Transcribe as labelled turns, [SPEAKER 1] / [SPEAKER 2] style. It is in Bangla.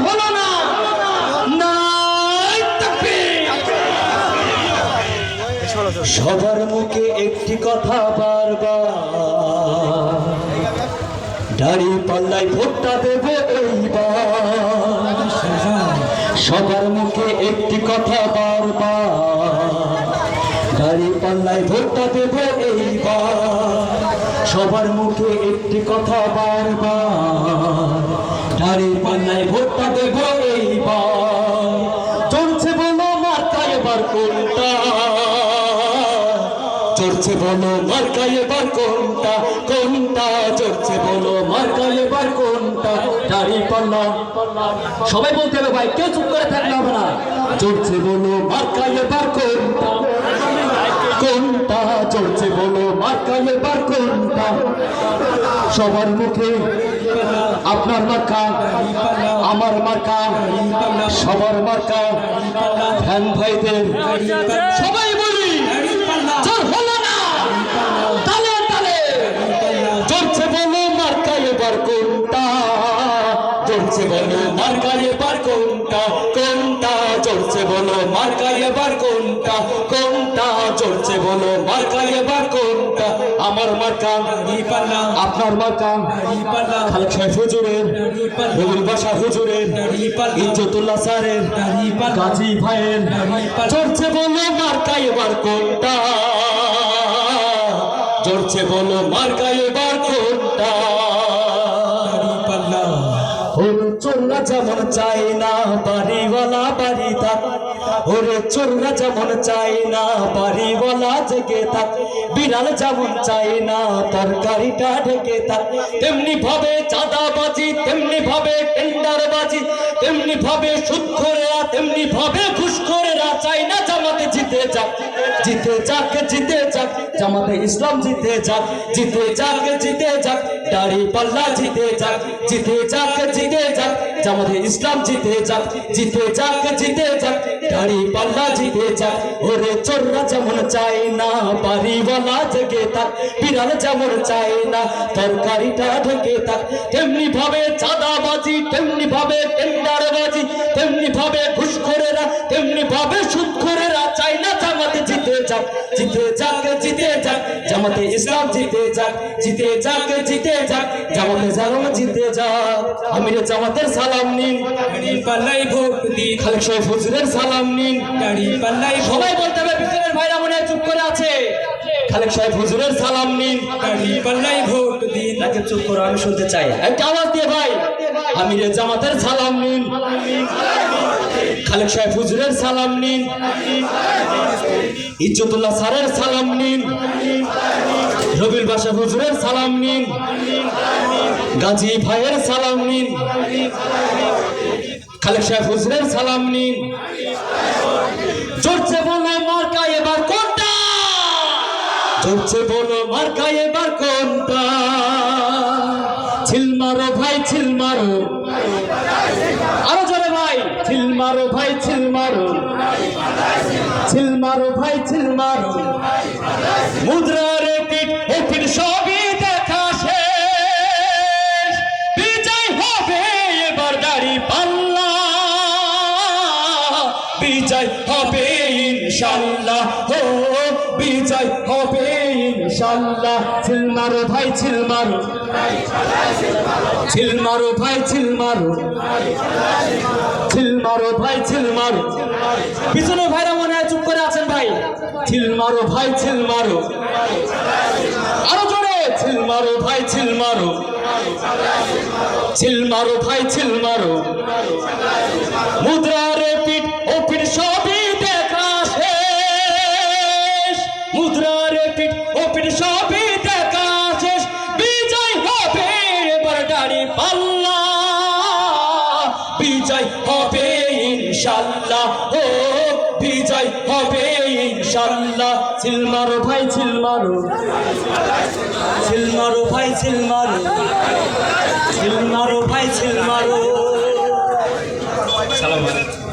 [SPEAKER 1] হলো না। সবার মুখে একটি কথা বারবার, দাড়ি পাল্লায় ভোটটা দেব এইবার। সবার মুখে একটি কথা বারবার, দাড়ি পাল্লায় ভোটটা দেব এইবার। সবার মুখে একটি কথা বারবার, দাড়ি পাল্লায় ভোটটা দেব এইবার। চলছে বলো মার্কা এবার কোনটা, চলছে বলো মার্কা এবার কোনটা, কোনটা চলছে বলো মার্কা এবার কোনটা। দাড়ি পাল্লা সবাই বলতে হবে ভাই, কেউ চুপ করে থাকলে হবে না। চলছে বলো মার্কা এবার কোনটা, কোনটা চলছে বলো মার্কা এবার কোনটা। সবার মুখে আপনার মার্কা, আমার মার্কা, সবার মার্কা। ধ্যান ভাইদের সবাই বলি জোর হলো না, তালে তালে। চলছে বলো মার্কা এবার কোনটা, চলছে বলো মার্কা এবার কোনটা, কোনটা চলছে বলো মার্কা এবার কোনটা, কোনটা চলছে বলো মার্কা এবার কোনটা। আমার মার্কা আপনার মার্কা, খালেক সাহেব হুজুরের, রবিউল বাশা হুজুরের, ইজ্জতুল্লাহ স্যারের, গাজী ভাইয়ের। চলছে বলো মার্কা এবার কোনটা, চলছে বলো মার্কা এবার কোনটা। চোররা যেমন চায় না বাড়িওয়ালা বাড়ি থাক, ওরে চোররা যেমন চায় না বাড়িওয়ালা জেগে থাক। বিড়াল যেমন চায় না তরকারিটা ঢেকে থাক, তেমনি ভাবে চাঁদাবাজি, তেমনি ভাবে টেন্ডারবাজি, তেমনি ভাবে সুদখোরেরা, তেমনি ভাবে ঘুষখোরেরা চায় না জামাতে জিতে যাক, জিতে যাক, জিতে যাক, জামাতে ইসলাম জিতে যাক, জিতে যাক, জিতে যাক, দাড়ি পাল্লা জিতে যাক, জিতে যাক, জিতে যাক, জামাতে ইসলাম জিতে যাক, জিতে যাক, জিতে যাক, দাড়ি পাল্লা জিতে যাক। ওরে চোররা যেমন চায় না বাড়িওয়ালা জেগে থাক, বিড়াল যেমন চায় না তরকারিটা ঢেকে থাক, তেমনি ভাবে চাঁদাবাজি, তেমনি ভাবে টেন্ডারবাজি, তেমনি ভাবে ঘুষখোরেরা, তেমনি ভাবে সুদখোরেরা চায় না জামাতে জিতে যাক, জিতে যাক, জিতে যাক, জামাতে ইসলাম জিতে যাক, জিতে যাক, জিতে যাক, জামাতে জারম জিতে যাক। আমিরে জামাতের সালাম নিন,
[SPEAKER 2] পাল্লাই ভোট দিন,
[SPEAKER 1] খালেক সাহেব হুজুরের সালাম নিন।
[SPEAKER 2] দাড়ি পাল্লাই
[SPEAKER 1] সবাই বলতে হবে, পিছনের ভাইরা মনে হয় চুপ করে আছে। খালেক সাহেব হুজুরের সালাম নিন,
[SPEAKER 2] দাড়ি পাল্লাই ভোট দিন।
[SPEAKER 1] তাকে চুপ করো, আমি শুনতে চাই। একটা আওয়াজ দিয়ে ভাই, আমিরে জামাতের সালাম নিন, খালেক সাহেব হুজুরের সালাম নিন, ইজ্জতুল্লাহ স্যারের সালাম নিন, রবিউল বাশা হুজুরের সালাম নিন, গাজী ভাইয়ের সালাম নিন, খালেক সাহেব হুজুরের সালাম নিন। চলছে বলো মার্কা এবার কোনটা, চলছে বলো মার্কা এবার কোনটা। ছিল মারো ভাই ছিল মারো, আরো জোরে ভাই, ছিল মারো ভাই ছিল মারো, ছিল মারো ভাই ছিল মারো। মুদ্রা রে পিঠ ও পিঠ সবই দেখা শেষ, বিজয় হবে এবার দাড়ি পাল্লা, বিজয় হবে ইনশাল্লাহ, ও বিজয় হবে ইনশাল্লাহ। ছিল মারো ভাই ছিল মারো, ছিল মারো ভাই ছিল মারো, ছিল মারো ভাই ছিল মারো। পিছনে ভাইরা মনে হয় চুপ করে আছেন ভাই। ছিল মারো ভাই ছিল মারো, আরো জোরে, ছিল মারো ভাই ছিল মারো, ছিল মারো ভাই ছিল মারো। মুদ্রা রে পিঠ ও পিঠ সবই দেখা শেষ, মুদ্রা রে পিঠ ও পিঠ সবই দেখা শেষ, বিজয় হবে এবার দাড়ি পাল্লা, বিজয় হবে ইনশাল্লাহ, ও বিজয় হবে ইনশাল্লাহ। ছিল মারো ভাই ছিল মারো, ছিল মারো ভাই ছিল মারো, ছিল মারো ভাই ছিল মারো। সালাম আলাইকুম।